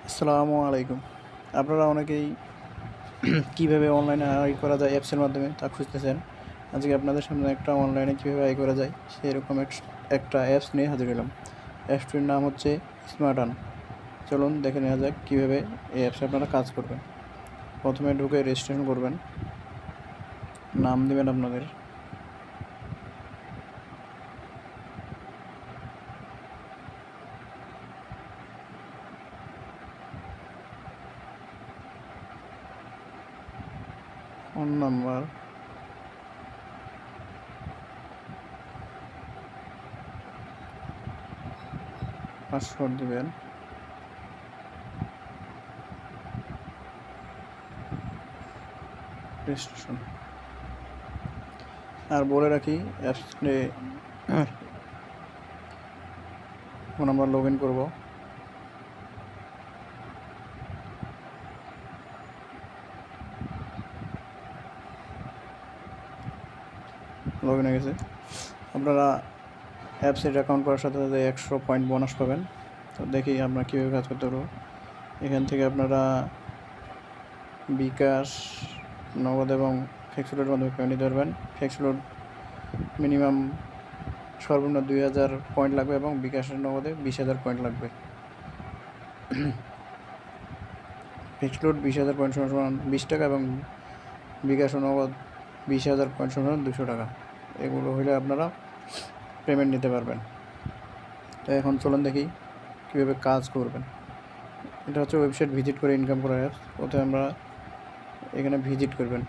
আসসালামু আলাইকুম। আপনারা অনেকেই কীভাবে অনলাইনে আয় করা যায় অ্যাপসের মাধ্যমে তা খুঁজতেছেন। আজকে আপনাদের সামনে একটা অনলাইনে কীভাবে আয় করা যায় সেরকম একটা অ্যাপস নিয়ে হাজির হলাম। অ্যাপসটির নাম হচ্ছে স্মার্ট আর্ন। চলুন দেখে নেওয়া যাক কীভাবে এই অ্যাপসে আপনারা কাজ করবেন। প্রথমে ঢুকে রেজিস্ট্রেশন করবেন, নাম দেবেন আপনাদের। ফোন নাম্বার, পাসওয়ার্ড দেবেন। রেজিস্ট্রেশন। আর বলে রাখি অ্যাপসে ফোন নাম্বার লগ ইন করবো। লগ ইন হয়ে গেছে। আপনারা অ্যাপসের অ্যাকাউন্ট করার সাথে সাথে 100 পয়েন্ট বোনাস পাবেন। তো দেখি আমরা কীভাবে কাজ করতে পারবো। এখান থেকে আপনারা বিকাশ, নগদ এবং ফ্লেক্সিলোডের মাধ্যমে পেমেন্ট নিতে পারবেন। ফ্লেক্সিলোড মিনিমাম সর্বনিম্ন 2000 পয়েন্ট লাগবে এবং বিকাশের নগদে 20,000 পয়েন্ট লাগবে। ফ্লেক্সিলোড 20,000 পয়েন্ট সমান 20 টাকা এবং বিকাশ ও নগদ 20,000 পয়েন্ট সমান 200 টাকা। এগুলো হলে আপনারা পেমেন্ট নিতে পারবেন। তো এখন চলুন দেখি কীভাবে কাজ করবেন। এটা হচ্ছে ওয়েবসাইট ভিজিট করে ইনকাম করার অ্যাপস। প্রথমে আমরা এখানে ভিজিট করবেন,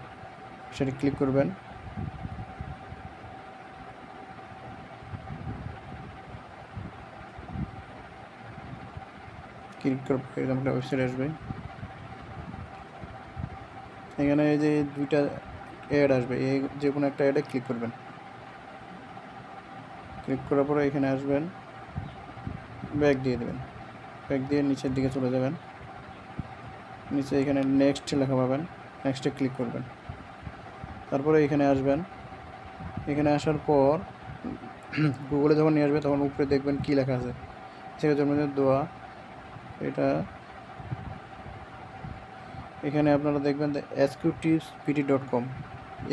সেটা ক্লিক করবেন। ক্লিক করার পর এরকম একটা ওয়েবসাইট আসবে। এখানে এই যে দুইটা অ্যাড আসবে, এই যে কোনো একটা অ্যাডে ক্লিক করবেন। ক্লিক করার পরে এখানে আসবেন, ব্যাক দিয়ে দেবেন। ব্যাক দিয়ে নিচের দিকে চলে যাবেন। নিচে এখানে নেক্সট লেখা পাবেন, নেক্সটে ক্লিক করবেন। তারপরে এখানে আসবেন। এখানে আসার পর গুগলে যখন নিয়ে আসবে তখন উপরে দেখবেন কী লেখা আছে, শেখের জন্মদিনের দোয়া। এটা এখানে আপনারা দেখবেন sqtipspt.com,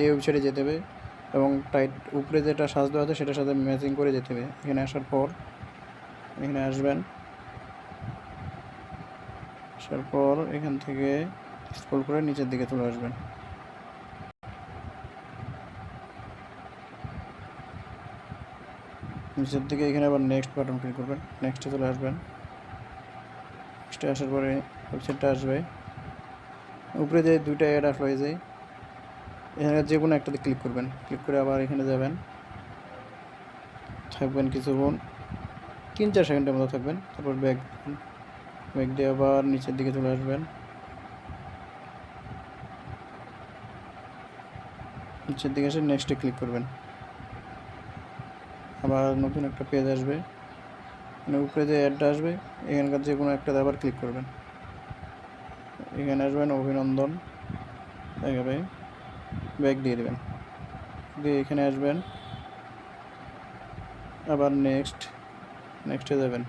এই ওয়েবসাইটে যেতে হবে এবং উপরে যেটা সার্চ দেওয়া আছে সেটার সাথে ম্যাচিং করে যেতে হবে। এখানে আসার পর এখানে আসবেন। আসার পর এখান থেকে স্ক্রল করে নিচের দিকে চলে আসবেন। নিচের দিকে এখানে আবার নেক্সট বাটন ক্লিক করবেন, নেক্সটে চলে আসবেন। নেক্সটে আসার পরে ওয়েবসাইটটা আসবে। উপরে যে দুইটা অ্যাড আসলো, এই যে এখানে যে কোনো একটাতে ক্লিক করবেন। ক্লিক করে আবার এখানে যাবেন, থাকবেন কিছুক্ষণ, 3-4 সেকেন্ডের মতো থাকবেন। তারপর ব্যাক দিয়ে আবার নিচের দিকে চলে আসবেন। নিচের দিকে এসে নেক্সটে ক্লিক করবেন। আবার নতুন একটা পেজ আসবে, মানে উপরে যে অ্যাডটা আসবে এখানকার যে কোনো একটাতে আবার ক্লিক করবেন। এখানে আসবেন অভিনন্দন, দেখাবে, ব্যাক দিয়ে দেবেন। দিয়ে এখানে আসবেন, আবার নেক্সটে যাবেন।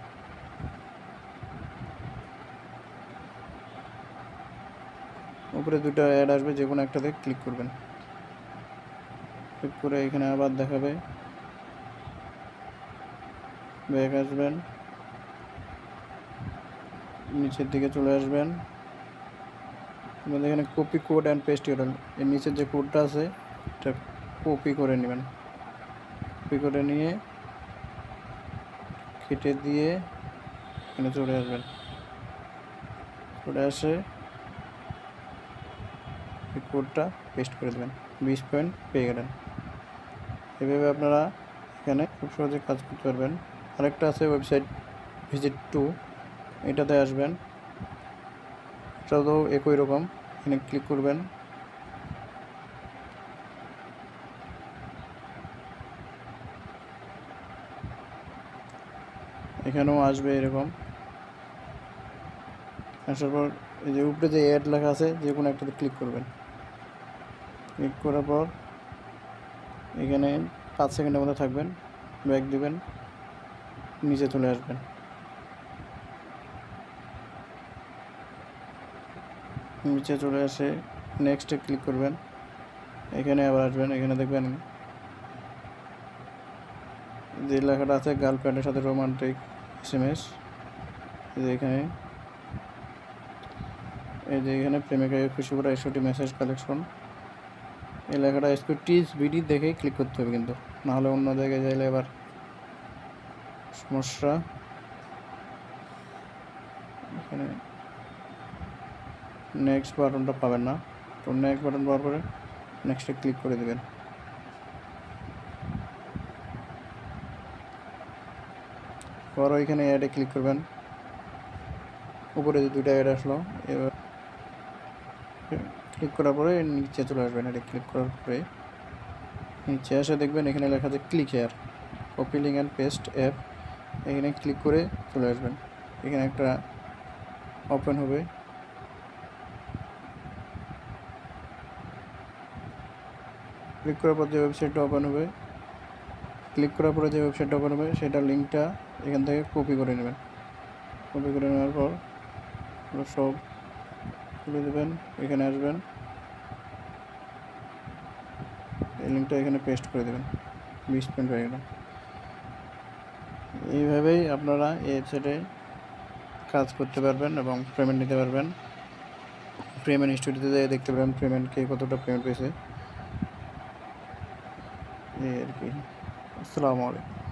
উপরে দুটো অ্যাড আসবে, যে কোনো একটাতে ক্লিক করবেন। ক্লিক করে এখানে আবার দেখাবে, ব্যাক আসবেন, নিচের দিকে চলে আসবেন। আমাদের এখানে copy code and paste URL, এর নিচের যে কোডটা আছে এটা কপি করে নেবেন। কপি করে নিয়ে কেটে দিয়ে এখানে চলে আসবেন। চলে আসে এই কোডটা পেস্ট করে দেবেন, 20 পয়েন্ট পেয়ে গেলেন। এভাবে আপনারা এখানে খুব সহজে কাজ করতে পারবেন। আরেকটা আছে ওয়েবসাইট ভিজিট টু, এটাতে আসবেন। এটাও একই রকম, এখানে ক্লিক করবেন। এখানেও আসবে এরকম। আসার পর এই যে উপরে যে অ্যাড লেখা আছে যে কোনো একটাতে ক্লিক করবেন। ক্লিক করার পর এখানে 5 সেকেন্ডের মধ্যে থাকবেন, ব্যাক দিবেন, নিচে চলে আসবেন। নিচে চলে আসে নেক্সটে ক্লিক করবেন, এখানে আবার আসবেন, এখানে দেখবেন যে লেখাটা আছে গার্লফ্রেন্ডের সাথে রোমান্টিক SMS, এখানে এই যে এখানে প্রেমিকাকে খুশি করা 61টি মেসেজ কালেকশন, এই লেখাটা স্পিড বিডি দেখে ক্লিক করতে হবে কিন্তু, নাহলে অন্য জায়গায় যাইলে এবার সমস্যা। এখানে নেক্সট বাটনটা পাবেন না, তো নেক্সট বাটন পাওয়ার পরে নেক্সটে ক্লিক করে দেবেন। পর এখানে অ্যাডে ক্লিক করবেন, উপরে যে দুইটা অ্যাড আসলো, এবার ক্লিক করার পরে নিচে চলে আসবেন। এটা ক্লিক করার পরে নিচে এসে দেখবেন এখানে লেখা আছে click here, copy link and paste app, এখানে ক্লিক করে চলে আসবেন। এখানে একটা ওপেন হবে, ক্লিক করার পর যে ওয়েবসাইটটা ওপেন হবে, ক্লিক করার পরে যে ওয়েবসাইটটা ওপেন হবে সেটার লিঙ্কটা এখান থেকে কপি করে নেবেন। কপি করে নেওয়ার পর সব খুলে দেবেন, এখানে আসবেন, এই লিঙ্কটা এখানে পেস্ট করে দেবেন, 20 মিনিট হয়ে গেল। এইভাবেই আপনারা এই ওয়েবসাইটে কাজ করতে পারবেন এবং পেমেন্ট নিতে পারবেন। পেমেন্ট হিস্টোরিতে যেয়ে দেখতে পারেন পেমেন্ট কে কতটা পেমেন্ট পেয়েছে, এই আর কি। আসসালামু আলাইকুম।